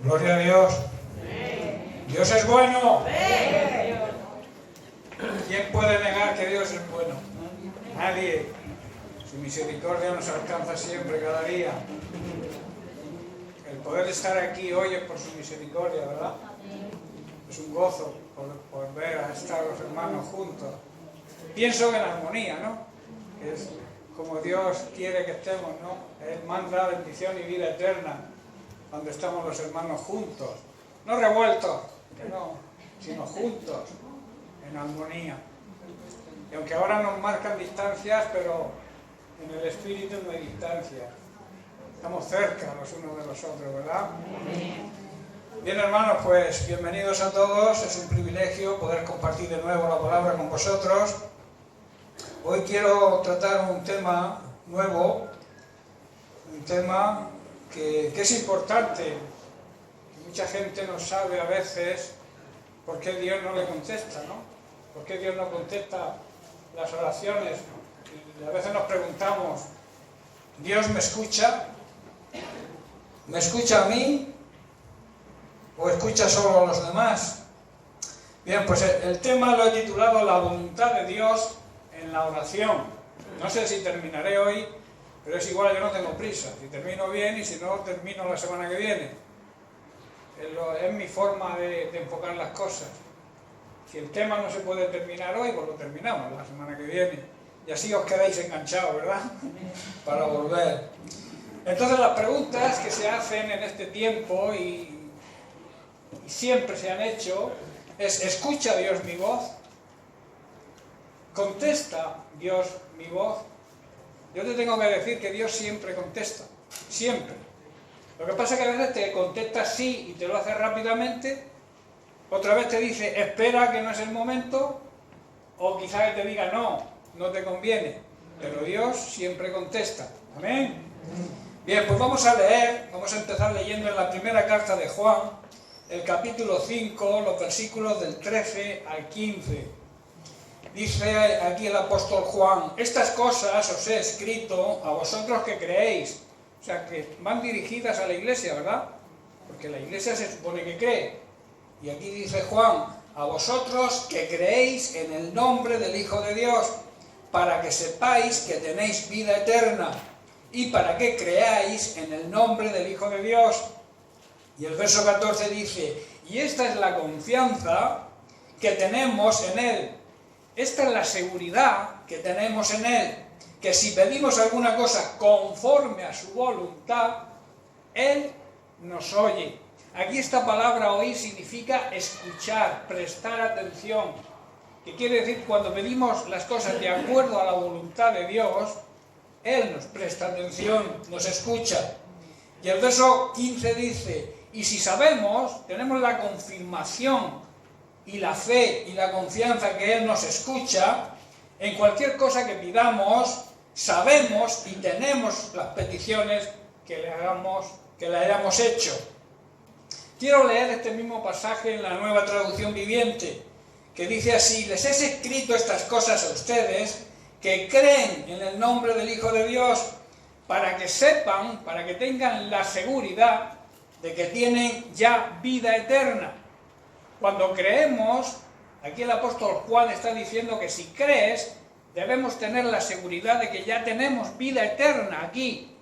Gloria a Dios. Dios es bueno. ¿Quién puede negar que Dios es bueno? Nadie. Su misericordia nos alcanza siempre, cada día. El poder estar aquí hoy es por su misericordia, ¿verdad? Es un gozo por ver a estar los hermanos juntos. Pienso en armonía, ¿no? Es como Dios quiere que estemos, ¿no? Él manda bendición y vida eterna cuando estamos los hermanos juntos. No revueltos, no, sino juntos, en armonía. Y aunque ahora nos marcan distancias, pero en el espíritu no hay distancia. Estamos cerca los unos de los otros, ¿verdad? Bien, hermanos, pues bienvenidos a todos. Es un privilegio poder compartir de nuevo la palabra con vosotros. Hoy quiero tratar un tema nuevo, un tema que es importante. Mucha gente no sabe a veces por qué Dios no le contesta, ¿no? ¿Por qué Dios no contesta las oraciones? Y a veces nos preguntamos, ¿Dios me escucha? ¿Me escucha a mí? ¿O escucha solo a los demás? Bien, pues el tema lo he titulado La voluntad de Dios en la oración. No sé si terminaré hoy, pero es igual, yo no tengo prisa. Si termino bien y si no, termino la semana que viene. Es mi forma de enfocar las cosas. Si el tema no se puede terminar hoy, pues lo terminamos la semana que viene. Y así os quedáis enganchados, ¿verdad? Para volver. Entonces las preguntas que se hacen en este tiempo y siempre se han hecho es: ¿escucha Dios mi voz? ¿Contesta Dios mi voz? Yo te tengo que decir que Dios siempre contesta, siempre. Lo que pasa es que a veces te contesta sí y te lo hace rápidamente, otra vez te dice espera que no es el momento, o quizás que te diga no te conviene, pero Dios siempre contesta. Amén. Bien, pues vamos a empezar leyendo en la primera carta de Juan, el capítulo 5, los versículos del 13 al 15. Dice aquí el apóstol Juan: estas cosas os he escrito a vosotros que creéis. O sea, que van dirigidas a la iglesia, ¿verdad? Porque la iglesia se supone que cree. Y aquí dice Juan: a vosotros que creéis en el nombre del Hijo de Dios, para que sepáis que tenéis vida eterna, y para que creáis en el nombre del Hijo de Dios. Y el verso 14 dice: y esta es la confianza que tenemos en Él. Esta es la seguridad que tenemos en Él, que si pedimos alguna cosa conforme a su voluntad, Él nos oye. Aquí esta palabra oír significa escuchar, prestar atención, que quiere decir cuando pedimos las cosas de acuerdo a la voluntad de Dios, Él nos presta atención, nos escucha. Y el verso 15 dice: y si sabemos, tenemos la confirmación y la fe y la confianza que Él nos escucha, en cualquier cosa que pidamos, sabemos y tenemos las peticiones que le hayamos hecho. Quiero leer este mismo pasaje en la Nueva Traducción Viviente, que dice así: les he escrito estas cosas a ustedes que creen en el nombre del Hijo de Dios, para que sepan, para que tengan la seguridad de que tienen ya vida eterna. Cuando creemos, aquí el apóstol Juan está diciendo que si crees, debemos tener la seguridad de que ya tenemos vida eterna aquí.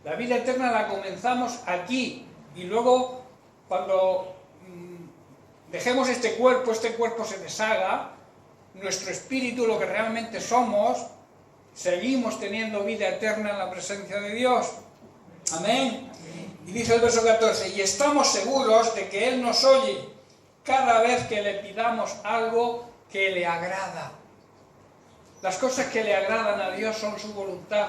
La vida eterna la comenzamos aquí, y luego cuando dejemos este cuerpo se deshaga, nuestro espíritu, lo que realmente somos, seguimos teniendo vida eterna en la presencia de Dios. Amén. Y dice el verso 14: y estamos seguros de que Él nos oye cada vez que le pidamos algo que le agrada. Las cosas que le agradan a Dios son su voluntad.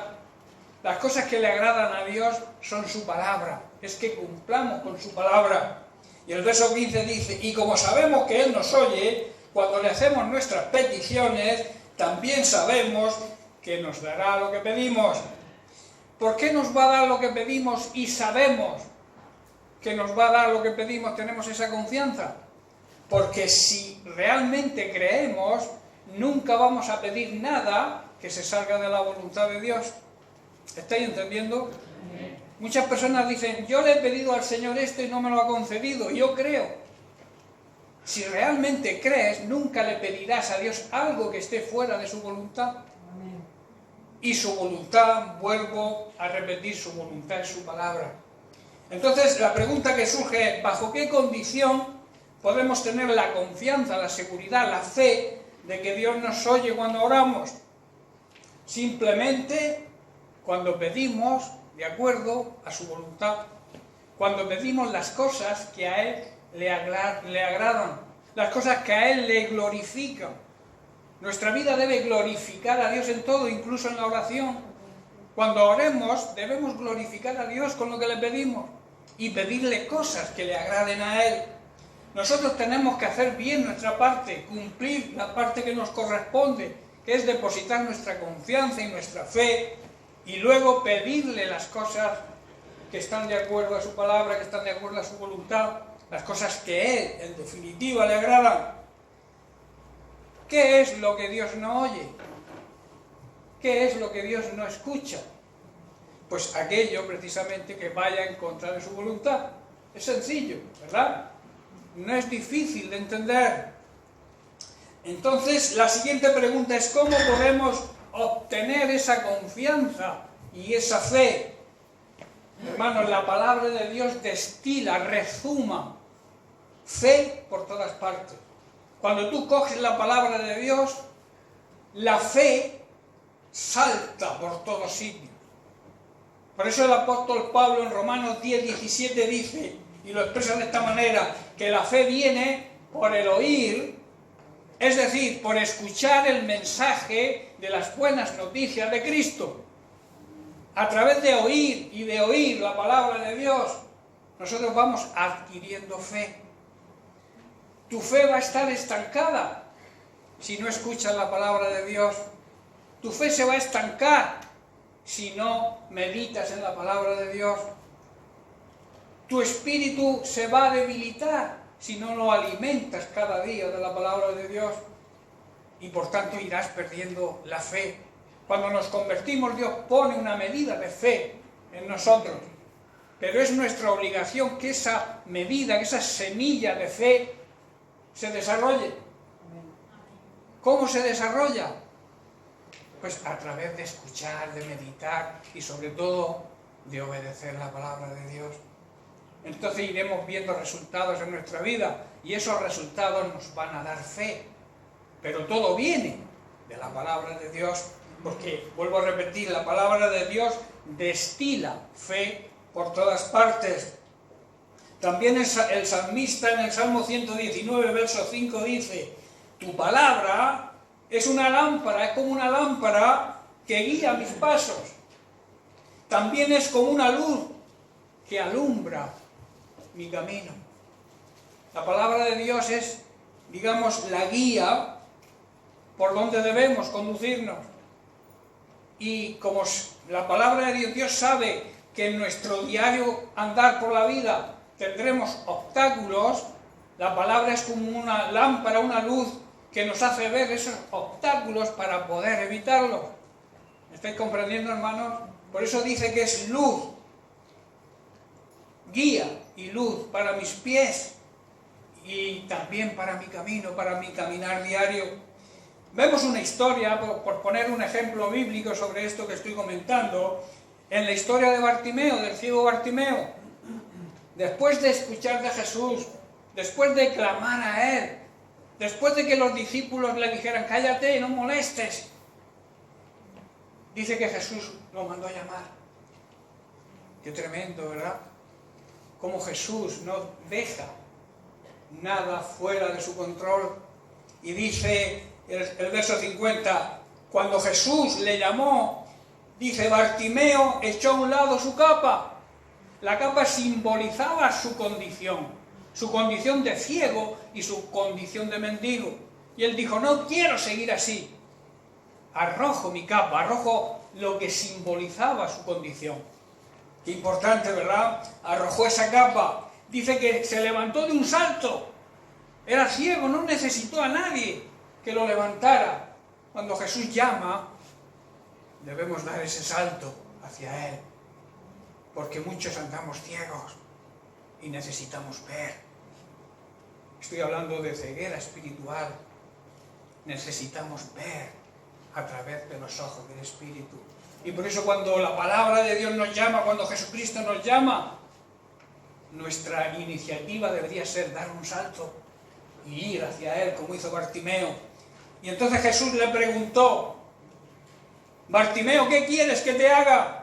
Las cosas que le agradan a Dios son su palabra. Es que cumplamos con su palabra. Y el verso 15 dice: y como sabemos que Él nos oye, cuando le hacemos nuestras peticiones, también sabemos que nos dará lo que pedimos. ¿Por qué nos va a dar lo que pedimos y sabemos que nos va a dar lo que pedimos? Tenemos esa confianza. Porque si realmente creemos, nunca vamos a pedir nada que se salga de la voluntad de Dios. ¿Estáis entendiendo? Muchas personas dicen, yo le he pedido al Señor esto y no me lo ha concedido. Yo creo. Si realmente crees, nunca le pedirás a Dios algo que esté fuera de su voluntad. Amén. Y su voluntad, vuelvo a repetir, su voluntad es su palabra. Entonces, la pregunta que surge es, ¿bajo qué condición podemos tener la confianza, la seguridad, la fe de que Dios nos oye cuando oramos? Simplemente cuando pedimos de acuerdo a su voluntad, cuando pedimos las cosas que a Él le agradan, las cosas que a Él le glorifican. Nuestra vida debe glorificar a Dios en todo, incluso en la oración. Cuando oremos, debemos glorificar a Dios con lo que le pedimos y pedirle cosas que le agraden a Él. Nosotros tenemos que hacer bien nuestra parte, cumplir la parte que nos corresponde, que es depositar nuestra confianza y nuestra fe, y luego pedirle las cosas que están de acuerdo a su palabra, que están de acuerdo a su voluntad, las cosas que Él, en definitiva, le agradan. ¿Qué es lo que Dios no oye? ¿Qué es lo que Dios no escucha? Pues aquello, precisamente, que vaya en contra de su voluntad. Es sencillo, ¿verdad? No es difícil de entender. Entonces, la siguiente pregunta es, ¿cómo podemos obtener esa confianza y esa fe? Hermanos, la palabra de Dios destila, rezuma fe por todas partes. Cuando tú coges la palabra de Dios, la fe salta por todos sitios. Por eso el apóstol Pablo en Romanos 10:17 dice, y lo expresa de esta manera, que la fe viene por el oír, es decir, por escuchar el mensaje de las buenas noticias de Cristo. A través de oír y de oír la palabra de Dios, nosotros vamos adquiriendo fe. Tu fe va a estar estancada si no escuchas la palabra de Dios. Tu fe se va a estancar si no meditas en la palabra de Dios. Tu espíritu se va a debilitar si no lo alimentas cada día de la palabra de Dios. Y por tanto irás perdiendo la fe. Cuando nos convertimos, Dios pone una medida de fe en nosotros. Pero es nuestra obligación que esa medida, que esa semilla de fe se desarrolle. ¿Cómo se desarrolla? Pues a través de escuchar, de meditar y sobre todo de obedecer la palabra de Dios. Entonces iremos viendo resultados en nuestra vida y esos resultados nos van a dar fe. Pero todo viene de la palabra de Dios, porque, vuelvo a repetir, la palabra de Dios destila fe por todas partes. También el salmista en el Salmo 119, verso 5 dice, tu palabra es una lámpara, es como una lámpara que guía mis pasos. También es como una luz que alumbra mi camino. La palabra de Dios es, digamos, la guía por donde debemos conducirnos. Y como la palabra de Dios sabe que en nuestro diario andar por la vida tendremos obstáculos, la palabra es como una lámpara, una luz que nos hace ver esos obstáculos para poder evitarlos. ¿Me estáis comprendiendo, hermanos? Por eso dice que es luz, guía y luz para mis pies y también para mi camino, para mi caminar diario. Vemos una historia, por poner un ejemplo bíblico sobre esto que estoy comentando, en la historia de Bartimeo, del ciego Bartimeo. Después de escuchar de Jesús, después de clamar a Él, después de que los discípulos le dijeran, cállate, no molestes, dice que Jesús lo mandó a llamar. Qué tremendo, ¿verdad? Cómo Jesús no deja nada fuera de su control. Y dice el verso 50, cuando Jesús le llamó, dice, Bartimeo echó a un lado su capa. La capa simbolizaba su condición de ciego y su condición de mendigo. Y él dijo, no quiero seguir así. Arrojo mi capa, arrojo lo que simbolizaba su condición. Qué importante, ¿verdad? Arrojó esa capa. Dice que se levantó de un salto. Era ciego, no necesitó a nadie que lo levantara. Cuando Jesús llama, debemos dar ese salto hacia Él. porque muchos andamos ciegos y necesitamos ver. Estoy hablando de ceguera espiritual. Necesitamos ver a través de los ojos del Espíritu. Y por eso cuando la palabra de Dios nos llama, cuando Jesucristo nos llama, nuestra iniciativa debería ser dar un salto y ir hacia Él, como hizo Bartimeo. Y entonces Jesús le preguntó: Bartimeo, ¿qué quieres que te haga?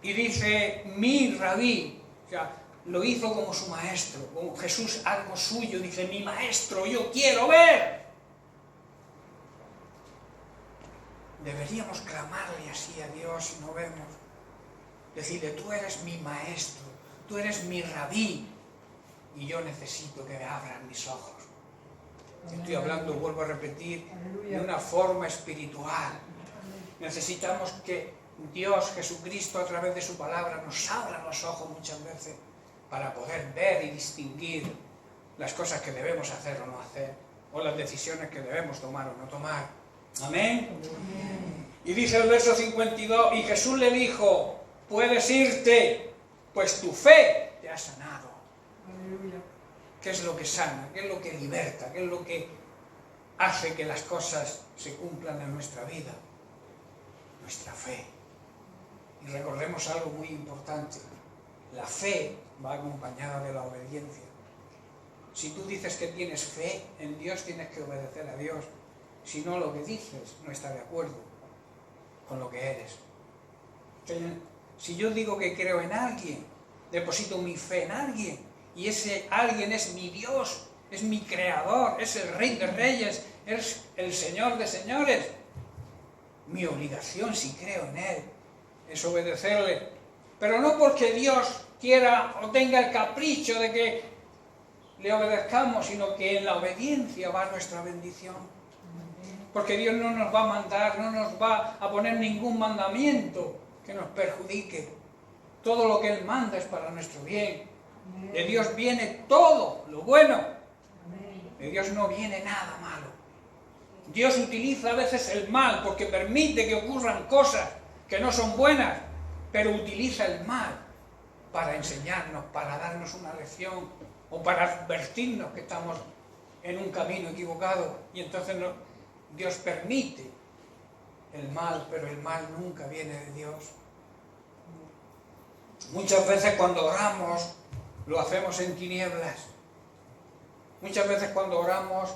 Y dice: mi rabí. O sea, lo hizo como su maestro, como Jesús, algo suyo. Dice: mi maestro, yo quiero ver. Deberíamos clamarle así a Dios si no vemos. Decirle: tú eres mi maestro, tú eres mi rabí, y yo necesito que me abran mis ojos. Estoy hablando, vuelvo a repetir, de una forma espiritual. Necesitamos que Dios, Jesucristo, a través de su palabra, nos abra los ojos muchas veces para poder ver y distinguir las cosas que debemos hacer o no hacer, o las decisiones que debemos tomar o no tomar. Amén. Y dice el verso 52, y Jesús le dijo: puedes irte, pues tu fe te ha sanado. ¿Qué es lo que sana? ¿Qué es lo que liberta? ¿Qué es lo que hace que las cosas se cumplan en nuestra vida? Nuestra fe. Y recordemos algo muy importante: la fe va acompañada de la obediencia. Si tú dices que tienes fe en Dios, tienes que obedecer a Dios. Si no, lo que dices no está de acuerdo con lo que eres. Si yo digo que creo en alguien, deposito mi fe en alguien, y ese alguien es mi Dios, es mi creador, es el Rey de Reyes, es el Señor de Señores, mi obligación, si creo en Él, es obedecerle. Pero no porque Dios quiera o tenga el capricho de que le obedezcamos, sino que en la obediencia va nuestra bendición. Porque Dios no nos va a mandar, no nos va a poner ningún mandamiento que nos perjudique. Todo lo que Él manda es para nuestro bien. De Dios viene todo lo bueno. De Dios no viene nada malo. Dios utiliza a veces el mal porque permite que ocurran cosas que no son buenas, pero utiliza el mal para enseñarnos, para darnos una lección o para advertirnos que estamos en un camino equivocado. Y entonces Dios permite el mal, pero el mal nunca viene de Dios. Muchas veces cuando oramos lo hacemos en tinieblas. Muchas veces cuando oramos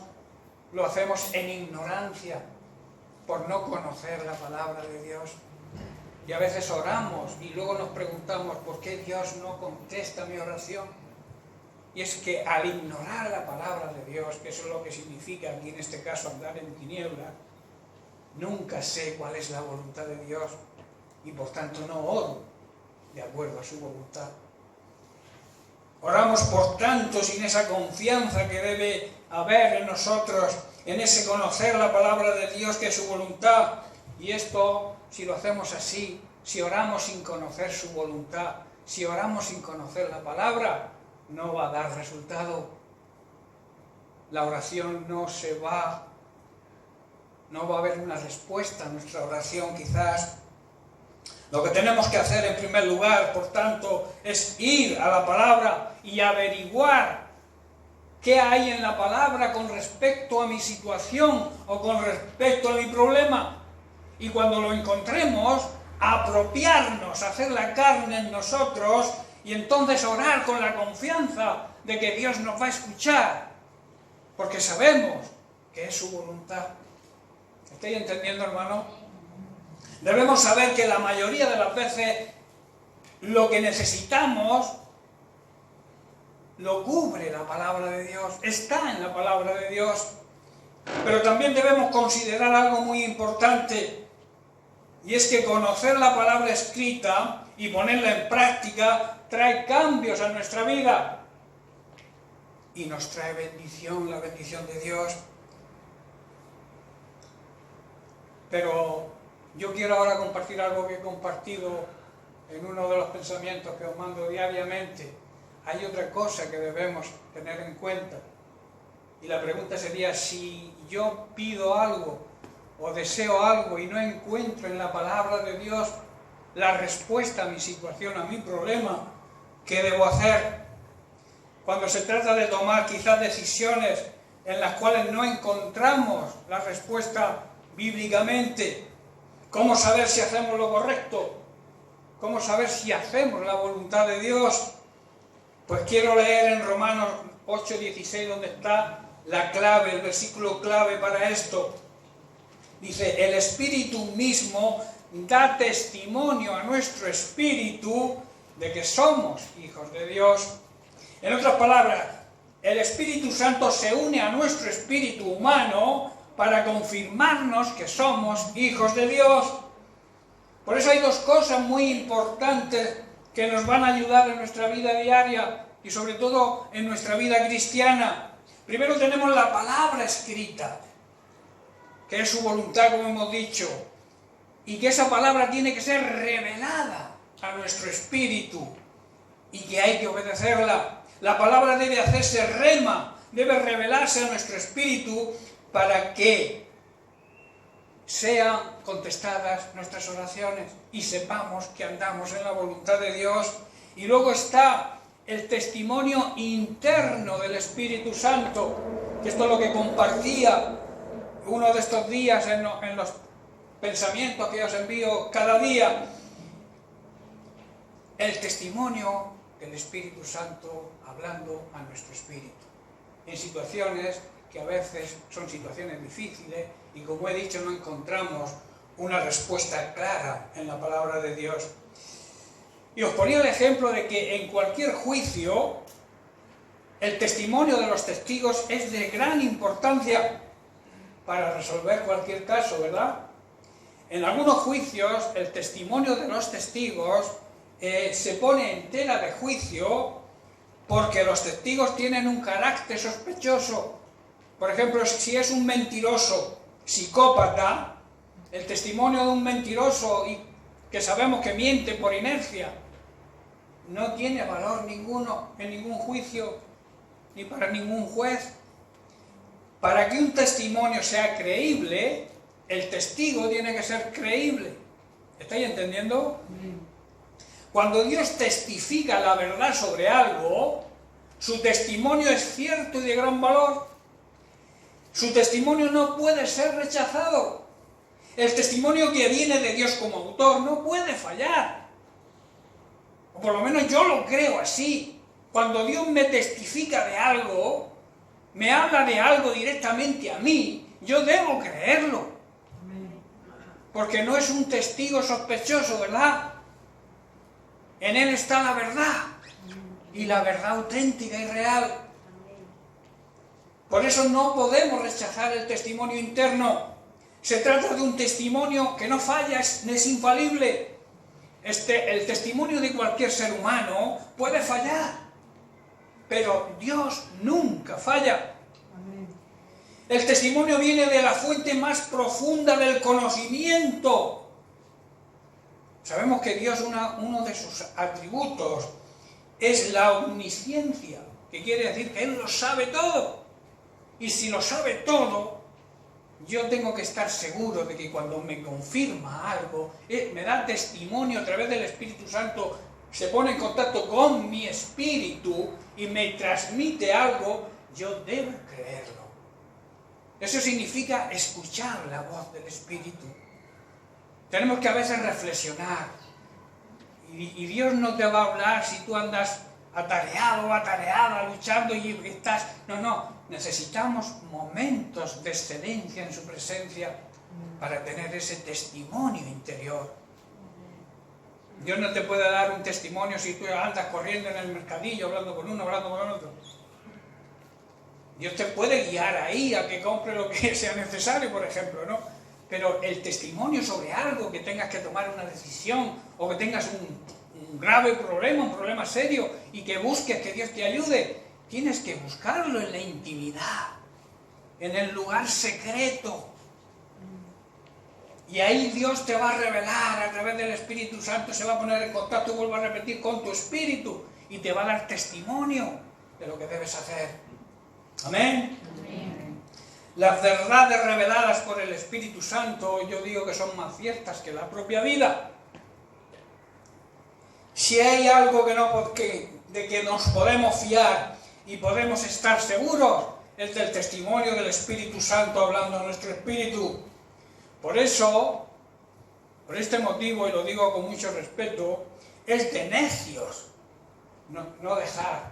lo hacemos en ignorancia, por no conocer la palabra de Dios. Y a veces oramos y luego nos preguntamos: ¿por qué Dios no contesta mi oración? Y es que al ignorar la palabra de Dios, que eso es lo que significa aquí en este caso andar en tinieblas, nunca sé cuál es la voluntad de Dios y por tanto no oro de acuerdo a su voluntad. Oramos por tanto sin esa confianza que debe haber en nosotros, en ese conocer la palabra de Dios, que es su voluntad. Y esto, si lo hacemos así, si oramos sin conocer su voluntad, si oramos sin conocer la palabra, no va a dar resultado. La oración no va a haber una respuesta a nuestra oración quizás. Lo que tenemos que hacer en primer lugar, por tanto, es ir a la palabra y averiguar qué hay en la palabra con respecto a mi situación o con respecto a mi problema. Y cuando lo encontremos, apropiarnos, hacer la carne en nosotros y entonces orar con la confianza de que Dios nos va a escuchar, porque sabemos que es su voluntad. ¿Estáis entendiendo, hermano? Debemos saber que la mayoría de las veces lo que necesitamos lo cubre la palabra de Dios, está en la palabra de Dios. Pero también debemos considerar algo muy importante, y es que conocer la palabra escrita y ponerla en práctica trae cambios a nuestra vida y nos trae bendición, la bendición de Dios. Pero yo quiero ahora compartir algo que he compartido en uno de los pensamientos que os mando diariamente. Hay otra cosa que debemos tener en cuenta. Y la pregunta sería: si yo pido algo o deseo algo y no encuentro en la palabra de Dios la respuesta a mi situación, a mi problema. ¿Qué debo hacer? Cuando se trata de tomar quizás decisiones en las cuales no encontramos la respuesta bíblicamente, ¿cómo saber si hacemos lo correcto? ¿Cómo saber si hacemos la voluntad de Dios? Pues quiero leer en Romanos 8:16 donde está la clave, el versículo clave para esto. Dice, el Espíritu mismo da testimonio a nuestro espíritu de que somos hijos de Dios. En otras palabras, el Espíritu Santo se une a nuestro espíritu humano para confirmarnos que somos hijos de Dios. Por eso hay dos cosas muy importantes que nos van a ayudar en nuestra vida diaria y sobre todo en nuestra vida cristiana. Primero tenemos la palabra escrita, que es su voluntad, como hemos dicho, y que esa palabra tiene que ser revelada a nuestro espíritu y que hay que obedecerla. La palabra debe hacerse rema, debe revelarse a nuestro espíritu para que sean contestadas nuestras oraciones y sepamos que andamos en la voluntad de Dios. Y luego está el testimonio interno del Espíritu Santo, que esto es lo que compartía uno de estos días en los pensamientos que os envío cada día. El testimonio del Espíritu Santo hablando a nuestro espíritu en situaciones que a veces son situaciones difíciles y, como he dicho, no encontramos una respuesta clara en la palabra de Dios. Y os ponía el ejemplo de que en cualquier juicio el testimonio de los testigos es de gran importancia para resolver cualquier caso, ¿verdad? En algunos juicios el testimonio de los testigos se pone en tela de juicio porque los testigos tienen un carácter sospechoso. Por ejemplo, si es un mentiroso psicópata, el testimonio de un mentiroso y que sabemos que miente por inercia no tiene valor ninguno en ningún juicio ni para ningún juez. Para que un testimonio sea creíble, el testigo tiene que ser creíble. ¿Estáis entendiendo? Cuando Dios testifica la verdad sobre algo, su testimonio es cierto y de gran valor. Su testimonio no puede ser rechazado. El testimonio que viene de Dios como autor no puede fallar. O por lo menos yo lo creo así. Cuando Dios me testifica de algo, me habla de algo directamente a mí, yo debo creerlo. Porque no es un testigo sospechoso, ¿verdad? En él está la verdad. Y la verdad auténtica y real. Por eso no podemos rechazar el testimonio interno. Se trata de un testimonio que no falla, es infalible. El testimonio de cualquier ser humano puede fallar, pero Dios nunca falla. El testimonio viene de la fuente más profunda del conocimiento. Sabemos que Dios, uno de sus atributos es la omnisciencia, que quiere decir que Él lo sabe todo. Y si lo sabe todo, yo tengo que estar seguro de que cuando me confirma algo, me da testimonio a través del Espíritu Santo, se pone en contacto con mi espíritu y me transmite algo, yo debo creerlo. Eso significa escuchar la voz del Espíritu. Tenemos que a veces reflexionar. Y Dios no te va a hablar si tú andas atareado o atareada, luchando y estás... No. Necesitamos momentos de excelencia en su presencia para tener ese testimonio interior. Dios no te puede dar un testimonio si tú andas corriendo en el mercadillo, hablando con uno, hablando con otro. Dios te puede guiar ahí a que compre lo que sea necesario, por ejemplo, ¿no? Pero el testimonio sobre algo, que tengas que tomar una decisión o que tengas un grave problema, un problema serio y que busques que Dios te ayude, tienes que buscarlo en la intimidad, en el lugar secreto. Y ahí Dios te va a revelar a través del Espíritu Santo, se va a poner en contacto, vuelvo a repetir, con tu espíritu y te va a dar testimonio de lo que debes hacer. Amén. Amén. Las verdades reveladas por el Espíritu Santo, yo digo que son más ciertas que la propia vida. Si hay algo de que nos podemos fiar y podemos estar seguros, es del testimonio del Espíritu Santo hablando a nuestro espíritu. Por eso, por este motivo, y lo digo con mucho respeto, es de necios no dejar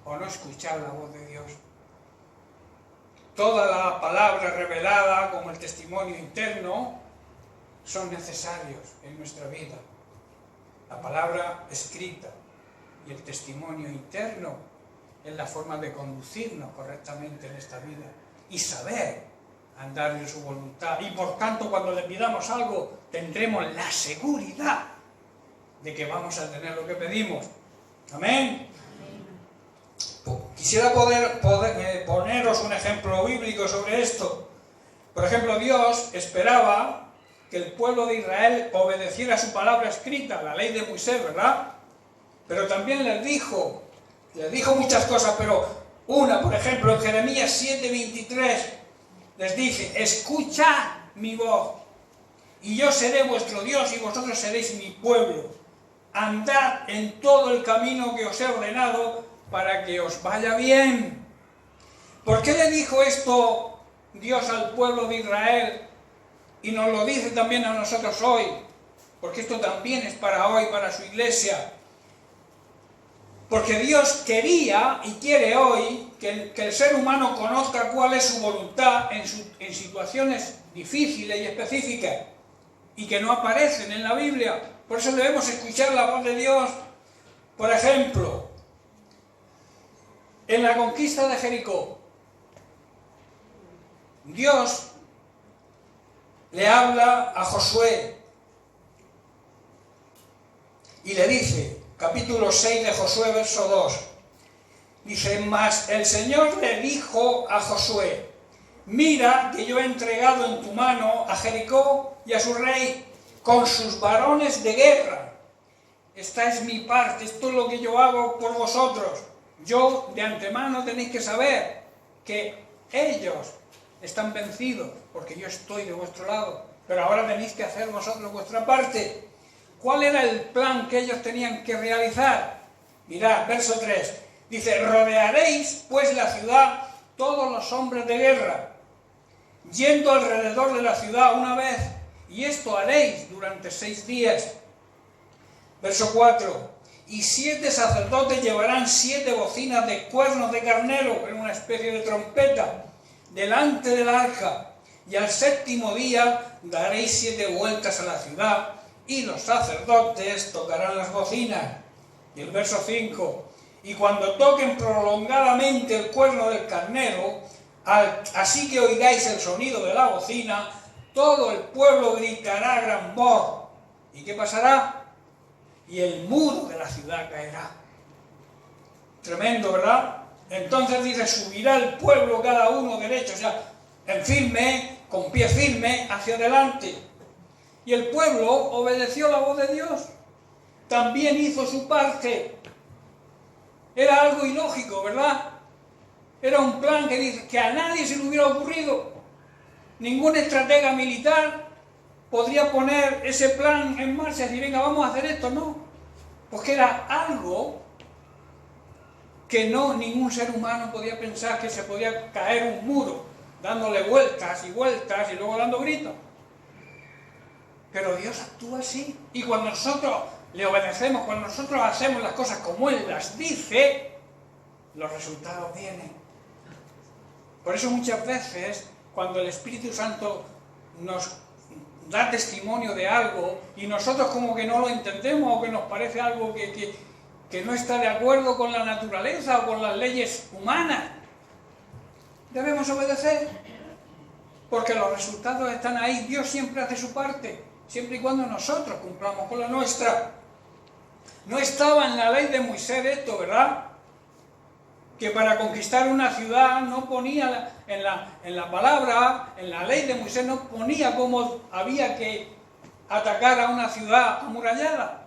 o no escuchar la voz de Dios. Toda la palabra revelada, como el testimonio interno, son necesarios en nuestra vida. La palabra escrita y el testimonio interno es la forma de conducirnos correctamente en esta vida y saber andar en su voluntad. Y por tanto, cuando le pidamos algo, tendremos la seguridad de que vamos a tener lo que pedimos. Amén. Quisiera poneros un ejemplo bíblico sobre esto. Por ejemplo, Dios esperaba que el pueblo de Israel obedeciera su palabra escrita, la ley de Moisés, ¿verdad? Pero también les dijo muchas cosas, pero una, por ejemplo, en Jeremías 7:23, les dice: escuchad mi voz, y yo seré vuestro Dios, y vosotros seréis mi pueblo. Andad en todo el camino que os he ordenado, para que os vaya bien. ¿Por qué le dijo esto Dios al pueblo de Israel? Y nos lo dice también a nosotros hoy, porque esto también es para hoy, para su iglesia. Porque Dios quería y quiere hoy que el ser humano conozca cuál es su voluntad en situaciones difíciles y específicas, y que no aparecen en la Biblia. Por eso debemos escuchar la voz de Dios. Por ejemplo, en la conquista de Jericó, Dios le habla a Josué y le dice, capítulo 6 de Josué, verso 2, dice: mas el Señor le dijo a Josué: mira que yo he entregado en tu mano a Jericó y a su rey con sus varones de guerra. Esta es mi parte, esto es lo que yo hago por vosotros. Yo de antemano tenéis que saber que ellos están vencidos, porque yo estoy de vuestro lado, pero ahora tenéis que hacer vosotros vuestra parte. ¿Cuál era el plan que ellos tenían que realizar? Mirad, verso 3, dice: rodearéis pues la ciudad todos los hombres de guerra, yendo alrededor de la ciudad una vez, y esto haréis durante 6 días. Verso 4, y 7 sacerdotes llevarán 7 bocinas de cuernos de carnero, en una especie de trompeta, delante del arca, y al 7º día daréis 7 vueltas a la ciudad, y los sacerdotes tocarán las bocinas. Y el verso 5, y cuando toquen prolongadamente el cuerno del carnero, así que oigáis el sonido de la bocina, todo el pueblo gritará a gran voz. ¿Y qué pasará? Y el muro de la ciudad caerá. Tremendo, ¿verdad? Entonces dice: subirá el pueblo cada uno derecho, o sea, en firme, con pie firme, hacia adelante. Y el pueblo obedeció la voz de Dios. También hizo su parte. Era algo ilógico, ¿verdad? Era un plan que a nadie se le hubiera ocurrido. Ningún estratega militar podría poner ese plan en marcha y decir: venga, vamos a hacer esto. No, porque era algo que ningún ser humano podía pensar que se podía caer un muro dándole vueltas y vueltas y luego dando gritos. Pero Dios actúa así, y cuando nosotros le obedecemos, cuando nosotros hacemos las cosas como Él las dice, los resultados vienen. Por eso muchas veces, cuando el Espíritu Santo nos da testimonio de algo y nosotros como que no lo entendemos, o que nos parece algo que no está de acuerdo con la naturaleza o con las leyes humanas, debemos obedecer, porque los resultados están ahí. Dios siempre hace su parte, siempre y cuando nosotros cumplamos con la nuestra. No estaba en la ley de Moisés esto, ¿verdad? Que para conquistar una ciudad no ponía en la palabra, en la ley de Moisés no ponía cómo había que atacar a una ciudad amurallada.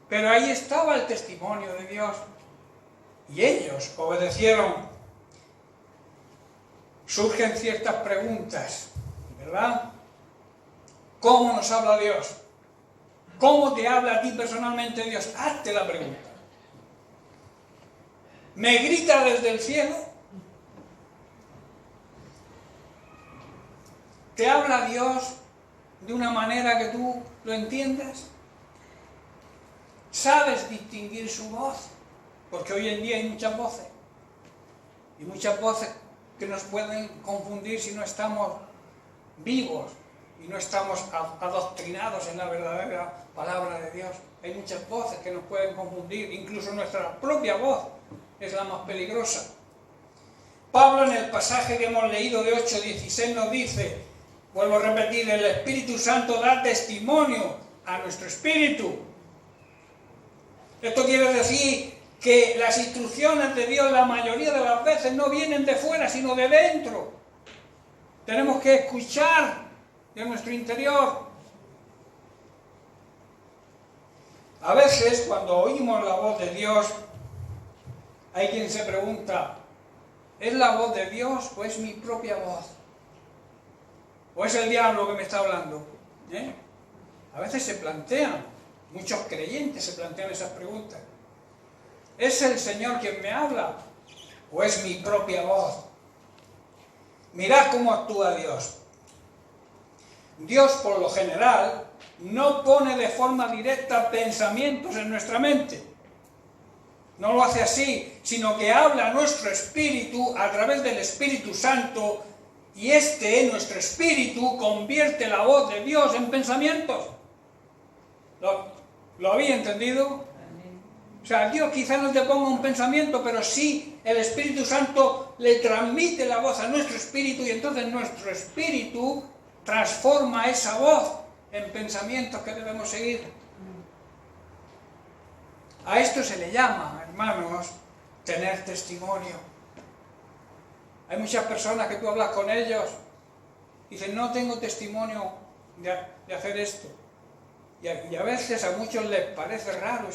Pero ahí estaba el testimonio de Dios. Y ellos obedecieron. Surgen ciertas preguntas, ¿verdad? ¿Cómo nos habla Dios? ¿Cómo te habla a ti personalmente Dios? Hazte la pregunta. ¿Me grita desde el cielo? ¿Te habla Dios de una manera que tú lo entiendas? ¿Sabes distinguir su voz? Porque hoy en día hay muchas voces. Y muchas voces que nos pueden confundir si no estamos vivos y no estamos adoctrinados en la verdadera palabra de Dios. Hay muchas voces que nos pueden confundir, incluso nuestra propia voz es la más peligrosa. Pablo, en el pasaje que hemos leído de 8:16, nos dice, vuelvo a repetir, el Espíritu Santo da testimonio a nuestro espíritu. Esto quiere decir que las instrucciones de Dios la mayoría de las veces no vienen de fuera, sino de dentro. Tenemos que escuchar de nuestro interior. A veces, cuando oímos la voz de Dios, hay quien se pregunta, ¿es la voz de Dios o es mi propia voz? ¿O es el diablo que me está hablando? A veces se plantean, muchos creyentes se plantean esas preguntas. ¿Es el Señor quien me habla o es mi propia voz? Mirad cómo actúa Dios. Dios, por lo general, no pone de forma directa pensamientos en nuestra mente. No lo hace así, sino que habla a nuestro espíritu a través del Espíritu Santo, y nuestro espíritu, convierte la voz de Dios en pensamientos. ¿Lo había entendido? O sea, Dios quizá no te ponga un pensamiento, pero sí el Espíritu Santo le transmite la voz a nuestro espíritu, y entonces nuestro espíritu transforma esa voz en pensamientos que debemos seguir. A esto se le llama, hermanos, tener testimonio. Hay muchas personas que tú hablas con ellos y dicen, no tengo testimonio de hacer esto. Y a veces a muchos les parece raro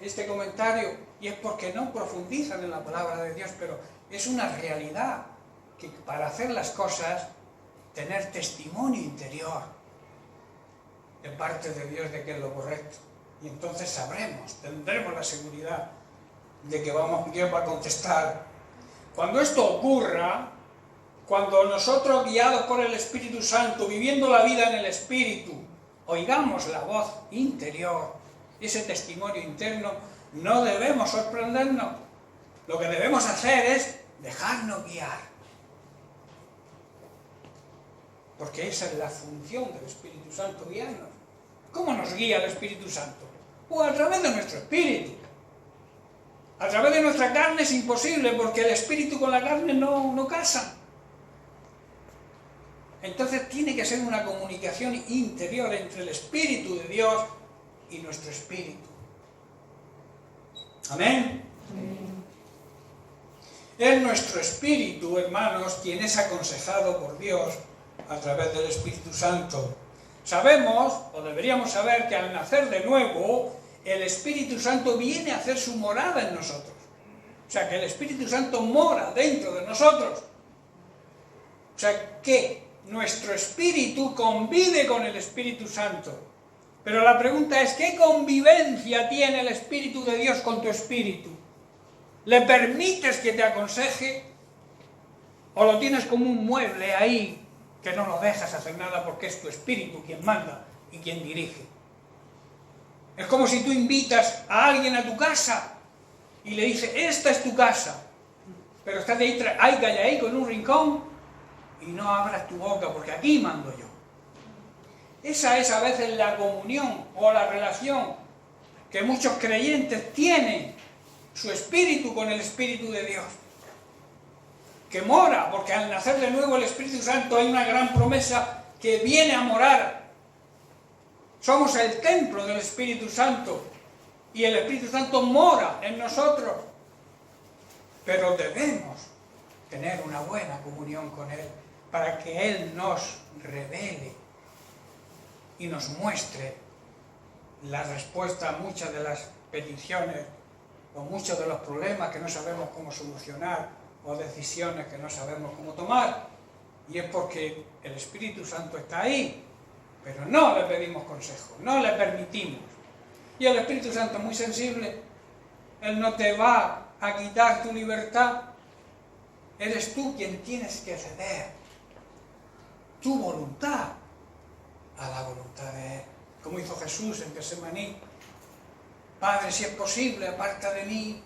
este comentario, y es porque no profundizan en la palabra de Dios, pero es una realidad que para hacer las cosas, tener testimonio interior de parte de Dios de que es lo correcto. Y entonces tendremos la seguridad de que Dios va a contestar. Cuando esto ocurra, cuando nosotros, guiados por el Espíritu Santo, viviendo la vida en el Espíritu, oigamos la voz interior, ese testimonio interno, no debemos sorprendernos. Lo que debemos hacer es dejarnos guiar. Porque esa es la función del Espíritu Santo, guiarnos. ¿Cómo nos guía el Espíritu Santo? Pues a través de nuestro espíritu. A través de nuestra carne es imposible, porque el espíritu con la carne no casan. Entonces tiene que ser una comunicación interior entre el Espíritu de Dios y nuestro espíritu. Amén. Es nuestro espíritu, hermanos, quien es aconsejado por Dios a través del Espíritu Santo. Sabemos, o deberíamos saber, que al nacer de nuevo, el Espíritu Santo viene a hacer su morada en nosotros. O sea, que el Espíritu Santo mora dentro de nosotros. O sea, que nuestro espíritu convive con el Espíritu Santo. Pero la pregunta es, ¿qué convivencia tiene el Espíritu de Dios con tu espíritu? ¿Le permites que te aconseje? ¿O lo tienes como un mueble ahí que no lo dejas hacer nada porque es tu espíritu quien manda y quien dirige? Es como si tú invitas a alguien a tu casa y le dices, esta es tu casa, pero estás ahí con un rincón y no abras tu boca porque aquí mando yo. Esa es a veces la comunión o la relación que muchos creyentes tienen, su espíritu con el Espíritu de Dios, que mora, porque al nacer de nuevo el Espíritu Santo hay una gran promesa que viene a morar. Somos el templo del Espíritu Santo y el Espíritu Santo mora en nosotros, pero debemos tener una buena comunión con Él para que Él nos revele y nos muestre la respuesta a muchas de las peticiones o muchos de los problemas que no sabemos cómo solucionar o decisiones que no sabemos cómo tomar. Y es porque el Espíritu Santo está ahí. pero no le pedimos consejo, no le permitimos. Y el Espíritu Santo es muy sensible, Él no te va a quitar tu libertad, eres tú quien tienes que ceder tu voluntad a la voluntad de Él, como hizo Jesús en Getsemaní. Padre, si es posible, aparta de mí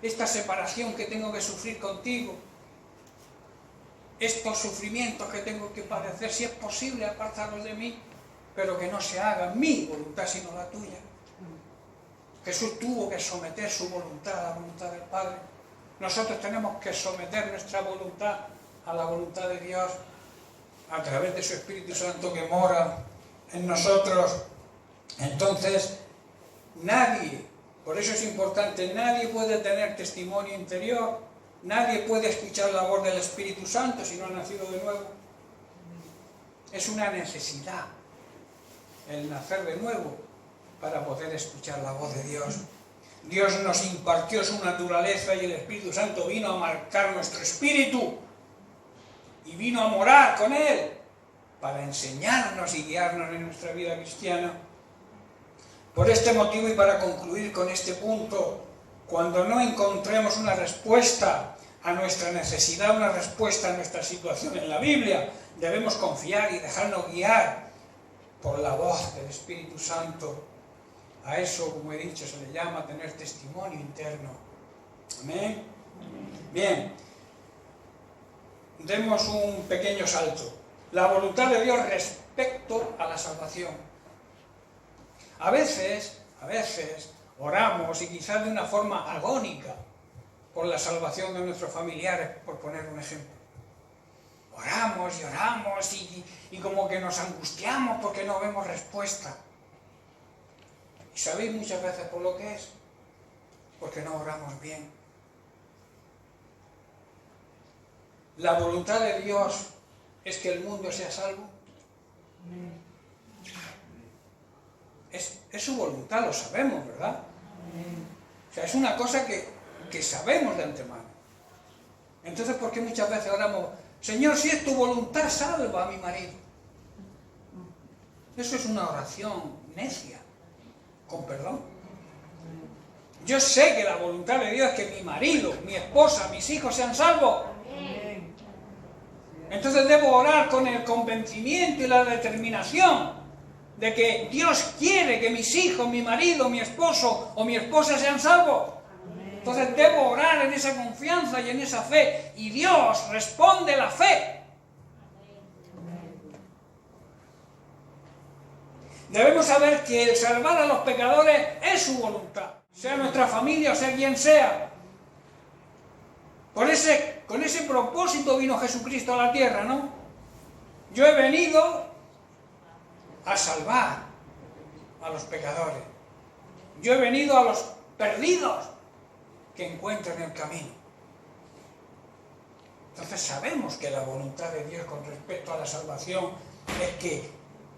esta separación que tengo que sufrir contigo, estos sufrimientos que tengo que padecer, si es posible, apártalos de mí, pero que no se haga mi voluntad sino la tuya. Jesús tuvo que someter su voluntad a la voluntad del Padre. Nosotros tenemos que someter nuestra voluntad a la voluntad de Dios a través de su Espíritu Santo que mora en nosotros. Entonces, nadie, por eso es importante, nadie puede tener testimonio interior, nadie puede escuchar la voz del Espíritu Santo si no ha nacido de nuevo. Es una necesidad el nacer de nuevo para poder escuchar la voz de Dios. Dios nos impartió su naturaleza y el Espíritu Santo vino a marcar nuestro espíritu y vino a morar con Él para enseñarnos y guiarnos en nuestra vida cristiana. Por este motivo y para concluir con este punto, cuando no encontremos una respuesta a nuestra necesidad, una respuesta a nuestra situación en la Biblia, debemos confiar y dejarnos guiar por la voz del Espíritu Santo. A eso, como he dicho, se le llama tener testimonio interno. Amén. Bien, demos un pequeño salto. La voluntad de Dios respecto a la salvación. A veces oramos, y quizás de una forma agónica, por la salvación de nuestros familiares, por poner un ejemplo. Oramos y oramos y como que nos angustiamos porque no vemos respuesta. ¿Y sabéis muchas veces por lo que es? Porque no oramos bien. La voluntad de Dios es que el mundo sea salvo. Es su voluntad, lo sabemos, ¿verdad? O sea, es una cosa que sabemos de antemano. Entonces, ¿por qué muchas veces oramos, Señor, si es tu voluntad, salva a mi marido? Eso es una oración necia, con perdón. Yo sé que la voluntad de Dios es que mi marido, mi esposa, mis hijos sean salvos. Entonces debo orar con el convencimiento y la determinación de que Dios quiere que mis hijos, mi marido, mi esposo o mi esposa sean salvos. Entonces debo orar en esa confianza y en esa fe. Y Dios responde la fe. Debemos saber que el salvar a los pecadores es su voluntad. Sea nuestra familia o sea quien sea. Con ese propósito vino Jesucristo a la tierra, ¿no? Yo he venido a salvar a los pecadores. Yo he venido a los perdidos que encuentran el camino. Entonces sabemos que la voluntad de Dios con respecto a la salvación es que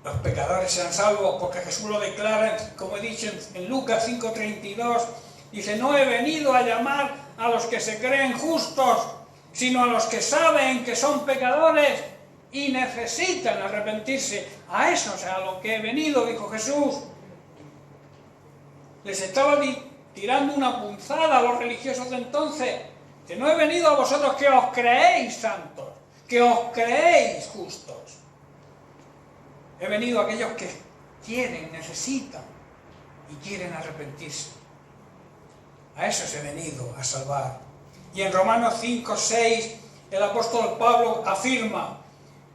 los pecadores sean salvos, porque Jesús lo declara, como he dicho en Lucas 5:32, dice, no he venido a llamar a los que se creen justos, sino a los que saben que son pecadores y necesitan arrepentirse. A eso, o sea, a lo que he venido, dijo Jesús. Les estaba tirando una punzada a los religiosos de entonces, que no he venido a vosotros que os creéis santos, que os creéis justos. He venido a aquellos que quieren, necesitan y quieren arrepentirse. A esos he venido a salvar. Y en Romanos 5:6 el apóstol Pablo afirma,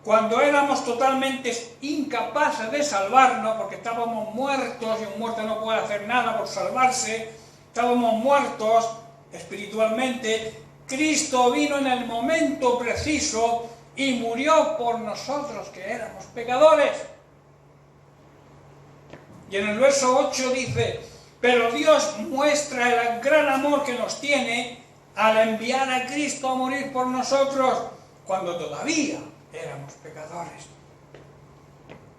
cuando éramos totalmente incapaces de salvarnos, porque estábamos muertos y un muerto no puede hacer nada por salvarse, estábamos muertos espiritualmente, Cristo vino en el momento preciso y murió por nosotros que éramos pecadores. Y en el verso 8 dice, pero Dios muestra el gran amor que nos tiene al enviar a Cristo a morir por nosotros cuando todavía éramos pecadores.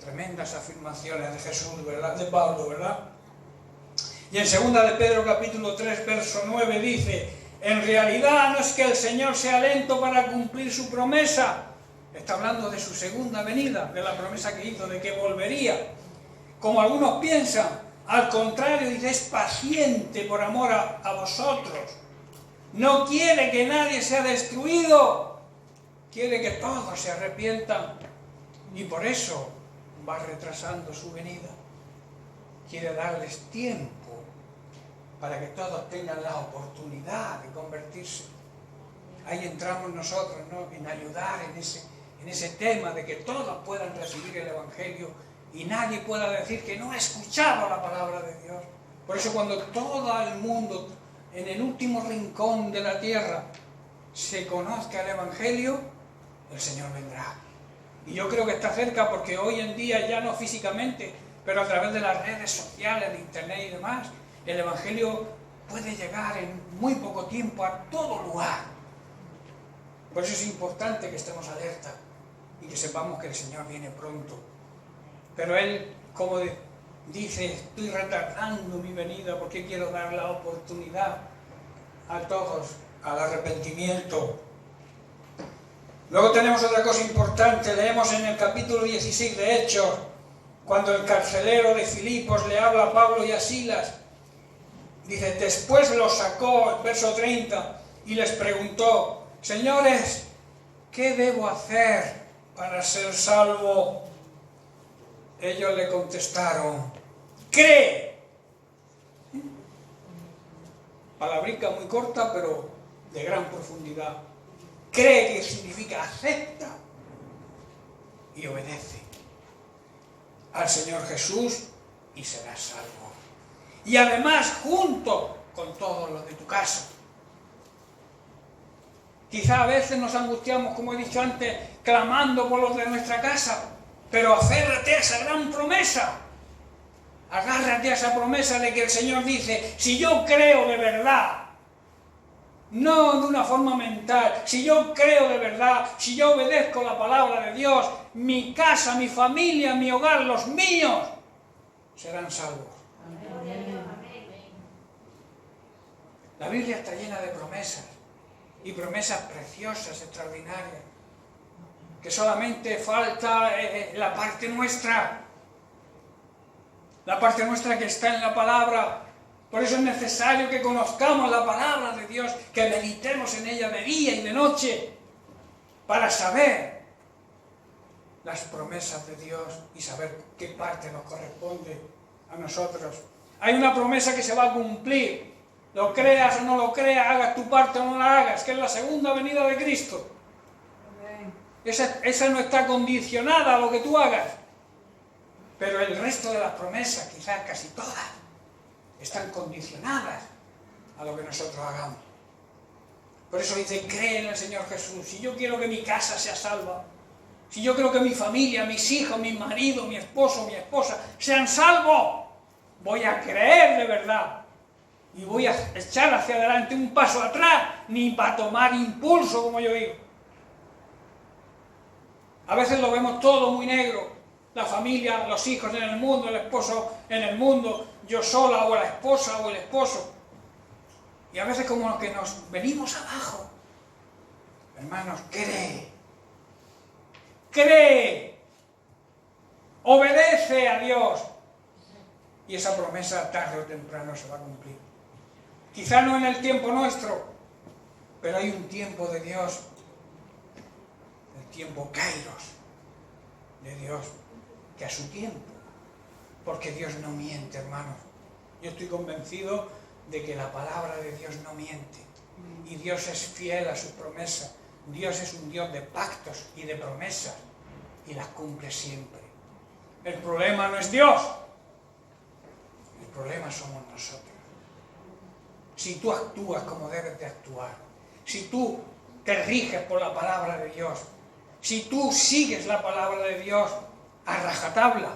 Tremendas afirmaciones de Jesús, ¿verdad? De Pablo, ¿verdad? Y en 2 de Pedro capítulo 3, verso 9 dice, en realidad no es que el Señor sea lento para cumplir su promesa, Está hablando de su segunda venida, de la promesa que hizo, de que volvería. Como algunos piensan, al contrario, dice, es paciente por amor a vosotros. No quiere que nadie sea destruido, quiere que todos se arrepientan. Y por eso va retrasando su venida. Quiere darles tiempo para que todos tengan la oportunidad de convertirse. Ahí entramos nosotros, ¿no?, en ayudar en ese tema de que todos puedan recibir el Evangelio y nadie pueda decir que no ha escuchado la palabra de Dios. Por eso cuando todo el mundo, en el último rincón de la tierra, se conozca el Evangelio, el Señor vendrá. Y yo creo que está cerca porque hoy en día, ya no físicamente, pero a través de las redes sociales, de internet y demás, el Evangelio puede llegar en muy poco tiempo a todo lugar. Por eso es importante que estemos alerta y que sepamos que el Señor viene pronto. Pero Él, como dice, estoy retardando mi venida porque quiero dar la oportunidad a todos al arrepentimiento. Luego tenemos otra cosa importante, leemos en el capítulo 16 de Hechos, cuando el carcelero de Filipos le habla a Pablo y a Silas. Dice, después los sacó, el verso 30, y les preguntó, señores, ¿qué debo hacer para ser salvo? Ellos le contestaron, cree. Palabrica muy corta, pero de gran profundidad. Cree, que significa acepta y obedece al Señor Jesús y serás salvo. Y además junto con todos los de tu casa. Quizá a veces nos angustiamos, como he dicho antes, clamando por los de nuestra casa, pero aférrate a esa gran promesa. Agárrate a esa promesa de que el Señor dice, si yo creo de verdad, no de una forma mental, si yo creo de verdad, si yo obedezco la palabra de Dios, mi casa, mi familia, mi hogar, los míos, serán salvos. Amén. La Biblia está llena de promesas, y promesas preciosas, extraordinarias, que solamente falta la parte nuestra que está en la palabra. Por eso es necesario que conozcamos la palabra de Dios, que meditemos en ella de día y de noche, para saber las promesas de Dios y saber qué parte nos corresponde a nosotros. Hay una promesa que se va a cumplir, lo creas o no lo creas, hagas tu parte o no la hagas, que es la segunda venida de Cristo. Esa no está condicionada a lo que tú hagas, pero el resto de las promesas, quizás casi todas, están condicionadas a lo que nosotros hagamos. Por eso dice, cree en el Señor Jesús. Si yo quiero que mi casa sea salva, si yo quiero que mi familia, mis hijos, mi marido, mi esposo, mi esposa sean salvos, voy a creer de verdad y voy a echar hacia adelante un paso atrás, ni para tomar impulso, como yo digo. A veces lo vemos todo muy negro, la familia, los hijos en el mundo, el esposo en el mundo, yo sola o la esposa o el esposo. Y a veces como que nos venimos abajo. Hermanos, cree, obedece a Dios. Y esa promesa tarde o temprano se va a cumplir. Quizá no en el tiempo nuestro, pero hay un tiempo de Dios, el tiempo kairos de Dios, que a su tiempo, porque Dios no miente, hermanos. Yo estoy convencido de que la palabra de Dios no miente, y Dios es fiel a sus promesas. Dios es un Dios de pactos y de promesas, y las cumple siempre. El problema no es Dios, el problema somos nosotros. Si tú actúas como debes de actuar, si tú te riges por la palabra de Dios, si tú sigues la palabra de Dios a rajatabla,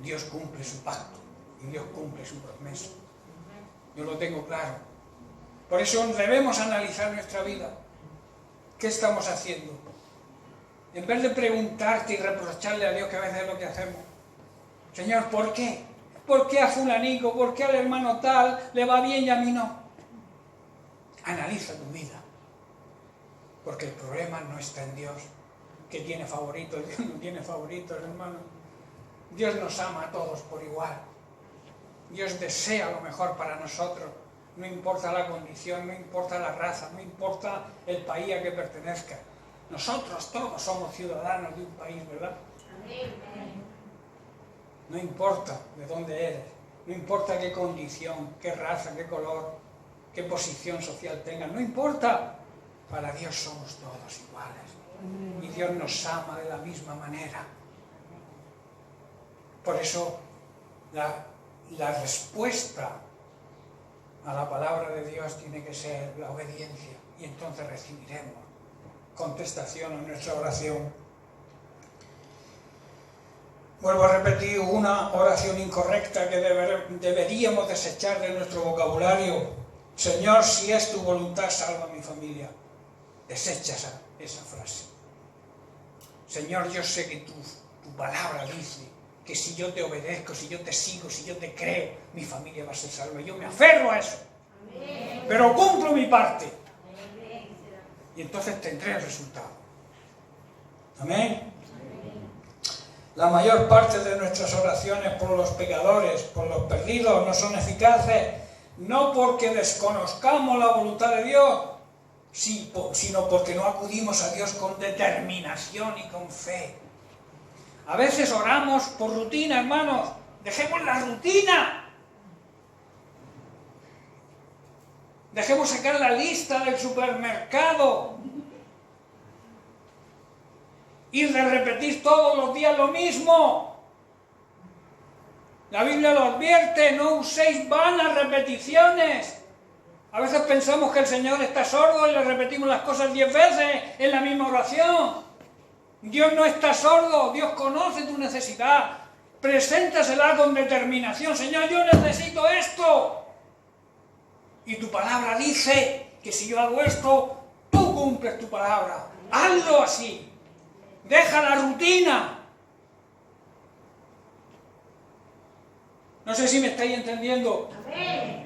Dios cumple su pacto y Dios cumple su promesa. Yo lo tengo claro. Por eso debemos analizar nuestra vida. ¿Qué estamos haciendo? En vez de preguntarte y reprocharle a Dios, que a veces es lo que hacemos. Señor, ¿por qué? ¿Por qué a fulanico? ¿Por qué al hermano tal le va bien y a mí no? Analiza tu vida. Porque el problema no está en Dios, que tiene favoritos. Dios no tiene favoritos, hermano. Dios nos ama a todos por igual. Dios desea lo mejor para nosotros. No importa la condición, no importa la raza, no importa el país a que pertenezca. Nosotros todos somos ciudadanos de un país, ¿verdad? No importa de dónde eres, no importa qué condición, qué raza, qué color, qué posición social tengas, no importa. Para Dios somos todos iguales. Y Dios nos ama de la misma manera. Por eso la respuesta a la palabra de Dios tiene que ser la obediencia. Y entonces recibiremos contestación a nuestra oración. Vuelvo a repetir, una oración incorrecta que deberíamos desechar de nuestro vocabulario. Señor, si es tu voluntad, salva a mi familia. Desecha esa frase. Señor, yo sé que tu palabra dice que si yo te obedezco, si yo te sigo, si yo te creo, mi familia va a ser salva. Yo me aferro a eso. Amén. Pero cumplo mi parte. Amén. Y entonces tendré el resultado. Amén. La mayor parte de nuestras oraciones por los pecadores, por los perdidos, no son eficaces, no porque desconozcamos la voluntad de Dios, sino porque no acudimos a Dios con determinación y con fe. A veces oramos por rutina, hermanos. Dejemos la rutina. Dejemos sacar la lista del supermercado y de repetir todos los días lo mismo. La Biblia lo advierte, no uséis vanas repeticiones. A veces pensamos que el Señor está sordo y le repetimos las cosas 10 veces en la misma oración. Dios no está sordo, Dios conoce tu necesidad. Preséntasela con determinación. Señor, yo necesito esto. Y tu palabra dice que si yo hago esto, tú cumples tu palabra. Hazlo así. Deja la rutina. No sé si me estáis entendiendo.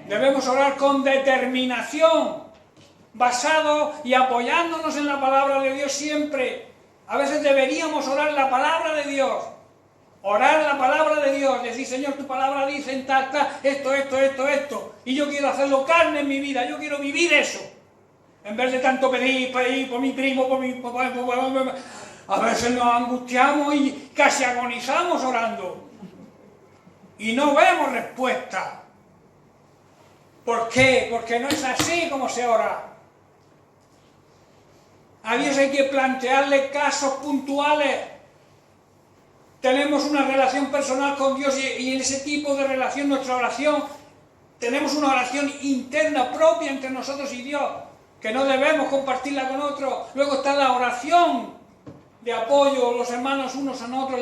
Debemos orar con determinación, basado y apoyándonos en la palabra de Dios siempre. A veces deberíamos orar la palabra de Dios. Orar la palabra de Dios. Decir, Señor, tu palabra dice en tal, esto. Y yo quiero hacerlo carne en mi vida. Yo quiero vivir eso. En vez de tanto pedir por mi primo, por mi papá. A veces nos angustiamos y casi agonizamos orando. Y no vemos respuesta. ¿Por qué? Porque no es así como se ora. A Dios hay que plantearle casos puntuales. Tenemos una relación personal con Dios y en ese tipo de relación, nuestra oración, tenemos una oración interna propia entre nosotros y Dios, que no debemos compartirla con otros. Luego está la oración de apoyo, los hermanos unos a otros,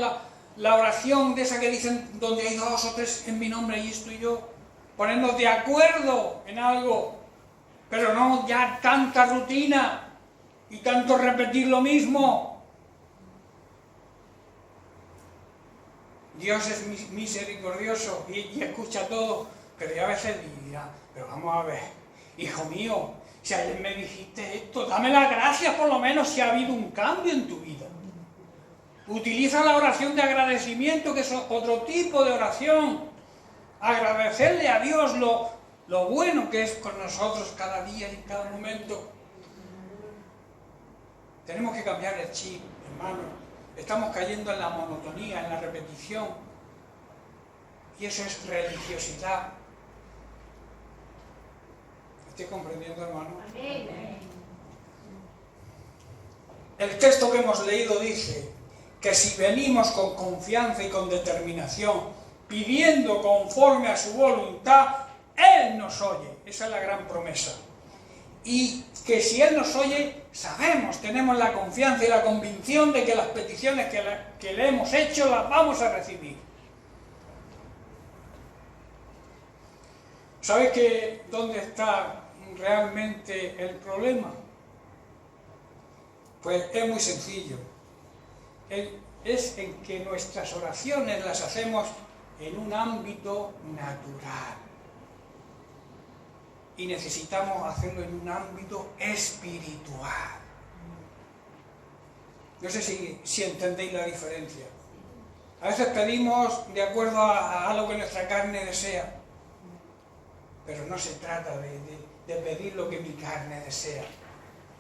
la oración de esa que dicen, donde hay 2 o 3 en mi nombre, y estoy yo. Ponernos de acuerdo en algo, pero no ya tanta rutina y tanto repetir lo mismo. Dios es misericordioso y escucha todo, pero ya a veces dirá, pero vamos a ver, hijo mío, si ayer me dijiste esto, dame las gracias por lo menos si ha habido un cambio en tu vida. Utiliza la oración de agradecimiento, que es otro tipo de oración. Agradecerle a Dios lo bueno que es con nosotros cada día y en cada momento. Tenemos que cambiar el chip, hermano. Estamos cayendo en la monotonía, en la repetición. Y eso es religiosidad. ¿Estoy comprendiendo, hermano? El texto que hemos leído dice que si venimos con confianza y con determinación, pidiendo conforme a su voluntad, Él nos oye. Esa es la gran promesa. Y que si Él nos oye, sabemos, tenemos la confianza y la convicción de que las peticiones que le hemos hecho las vamos a recibir. ¿Sabes dónde está realmente el problema? Pues es muy sencillo. Es en que nuestras oraciones las hacemos en un ámbito natural. Y necesitamos hacerlo en un ámbito espiritual. No sé si entendéis la diferencia. A veces pedimos de acuerdo a algo que nuestra carne desea, pero no se trata de pedir lo que mi carne desea.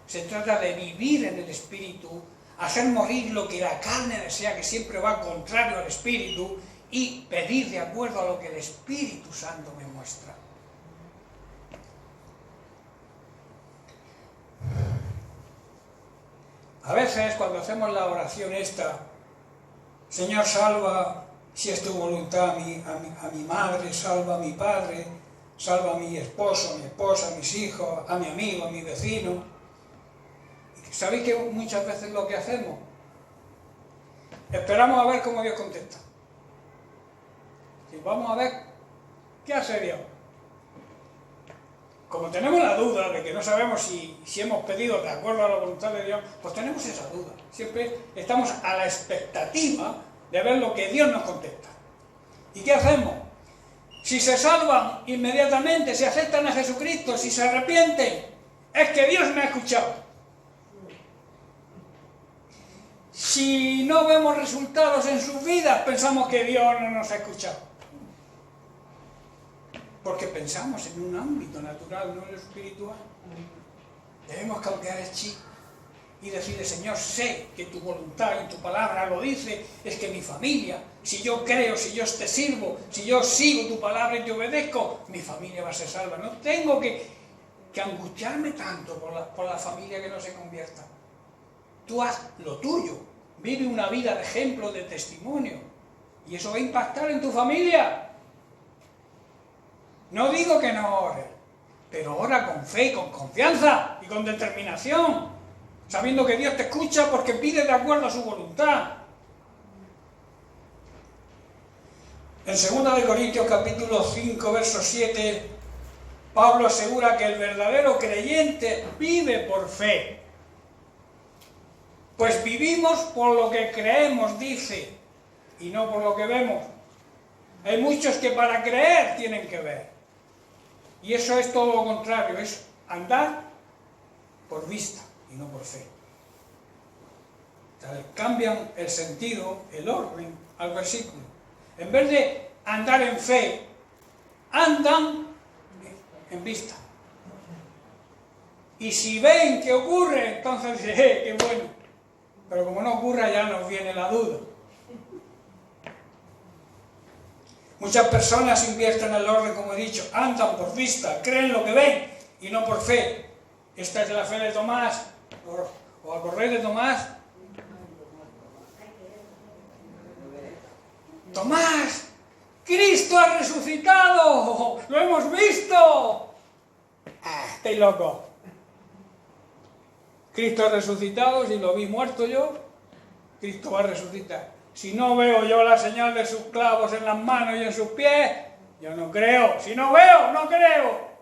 Se trata de vivir en el Espíritu, hacer morir lo que la carne desea, que siempre va contrario al Espíritu, y pedir de acuerdo a lo que el Espíritu Santo me muestra. A veces cuando hacemos la oración esta, Señor, salva, si es tu voluntad, a mi madre, salva a mi padre, salva a mi esposo, a mi esposa, a mis hijos, a mi amigo, a mi vecino. ¿Sabéis que muchas veces lo que hacemos? Esperamos a ver cómo Dios contesta. Y vamos a ver qué hace Dios. Como tenemos la duda de que no sabemos si hemos pedido de acuerdo a la voluntad de Dios, pues tenemos esa duda. Siempre estamos a la expectativa de ver lo que Dios nos contesta. ¿Y qué hacemos? Si se salvan inmediatamente, si aceptan a Jesucristo, si se arrepienten, es que Dios me ha escuchado. Si no vemos resultados en sus vidas, pensamos que Dios no nos ha escuchado. Porque pensamos en un ámbito natural, no en lo espiritual. Debemos cambiar el chip y decirle, Señor, sé que tu voluntad y tu palabra lo dice, es que mi familia, si yo creo, si yo te sirvo, si yo sigo tu palabra y te obedezco, mi familia va a ser salva. No tengo que angustiarme tanto por la familia que no se convierta. Tú haz lo tuyo, vive una vida de ejemplo, de testimonio, y eso va a impactar en tu familia. No digo que no ores, pero ora con fe, con confianza y con determinación, sabiendo que Dios te escucha porque pide de acuerdo a su voluntad. En 2 de Corintios capítulo 5, verso 7, Pablo asegura que el verdadero creyente vive por fe. Pues vivimos por lo que creemos, dice, y no por lo que vemos. Hay muchos que para creer tienen que ver. Y eso es todo lo contrario, es andar por vista y no por fe. O sea, cambian el sentido, el orden al versículo. En vez de andar en fe, andan en vista. Y si ven que ocurre, entonces dicen, qué bueno. Pero como no ocurra, ya nos viene la duda. Muchas personas invierten el orden, como he dicho, andan por vista, creen lo que ven y no por fe. Esta es la fe de Tomás, o al correo de Tomás. Tomás, Cristo ha resucitado, lo hemos visto. Estoy loco. Cristo ha resucitado, si lo vi muerto yo, Cristo va a resucitar. Si no veo yo la señal de sus clavos en las manos y en sus pies, yo no creo. Si no veo, no creo.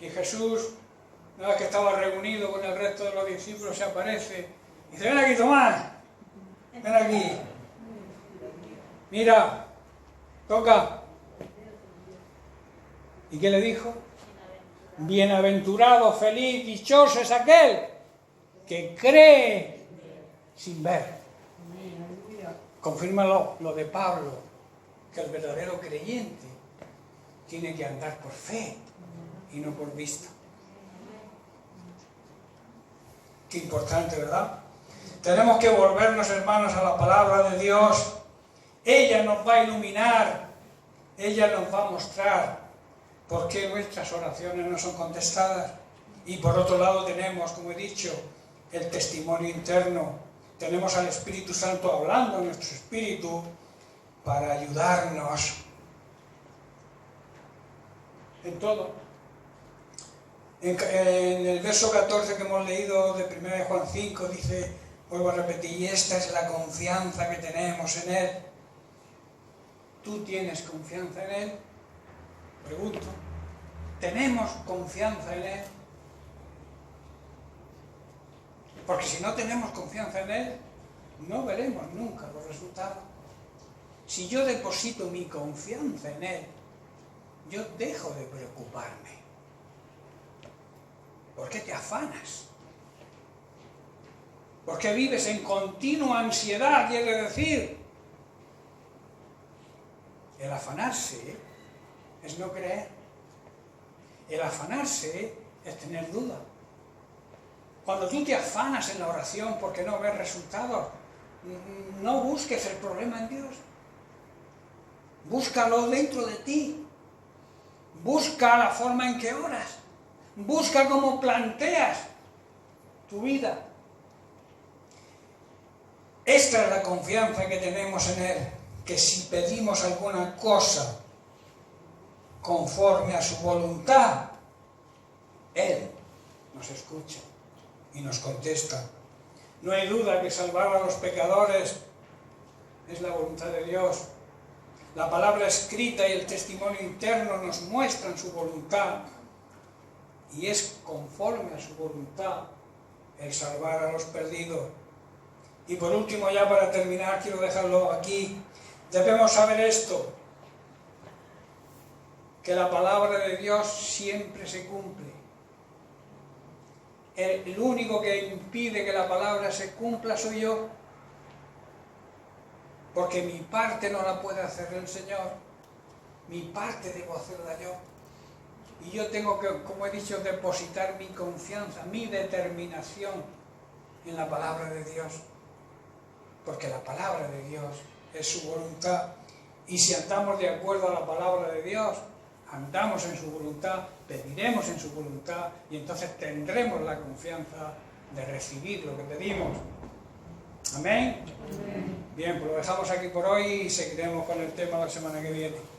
Y Jesús, una vez que estaba reunido con el resto de los discípulos, se aparece y dice, ven aquí, Tomás, ven aquí. Mira, toca. ¿Y qué le dijo? Bienaventurado, feliz, dichoso es aquel que cree sin ver. Confirma lo de Pablo, que el verdadero creyente tiene que andar por fe y no por vista. Qué importante, ¿verdad? Tenemos que volvernos, hermanos, a la palabra de Dios. Ella nos va a iluminar, ella nos va a mostrar por qué nuestras oraciones no son contestadas. Y por otro lado tenemos, como he dicho, el testimonio interno. Tenemos al Espíritu Santo hablando en nuestro espíritu para ayudarnos en todo. En el verso 14 que hemos leído de 1 de Juan 5 dice, vuelvo a repetir, y esta es la confianza que tenemos en Él. ¿Tú tienes confianza en Él? Pregunto. ¿Tenemos confianza en Él? Porque si no tenemos confianza en Él, no veremos nunca los resultados. Si yo deposito mi confianza en Él, yo dejo de preocuparme. ¿Por qué te afanas? ¿Por qué vives en continua ansiedad? Quiere decir, el afanarse es no creer. El afanarse es tener duda. Cuando tú te afanas en la oración porque no ves resultados, no busques el problema en Dios. Búscalo dentro de ti. Busca la forma en que oras. Busca cómo planteas tu vida. Esta es la confianza que tenemos en Él, que si pedimos alguna cosa conforme a su voluntad, Él nos escucha y nos contesta. No hay duda que salvar a los pecadores es la voluntad de Dios. La palabra escrita y el testimonio interno nos muestran su voluntad y es conforme a su voluntad el salvar a los perdidos. Y por último, ya para terminar, quiero dejarlo aquí, debemos saber esto, que la palabra de Dios siempre se cumple. El único que impide que la palabra se cumpla soy yo, porque mi parte no la puede hacer el Señor, mi parte debo hacerla yo. Y yo tengo que, como he dicho, depositar mi confianza, mi determinación en la palabra de Dios, porque la palabra de Dios es su voluntad. Y si andamos de acuerdo a la palabra de Dios, andamos en su voluntad, pediremos en su voluntad y entonces tendremos la confianza de recibir lo que pedimos. ¿Amén? Bien, pues lo dejamos aquí por hoy y seguiremos con el tema la semana que viene.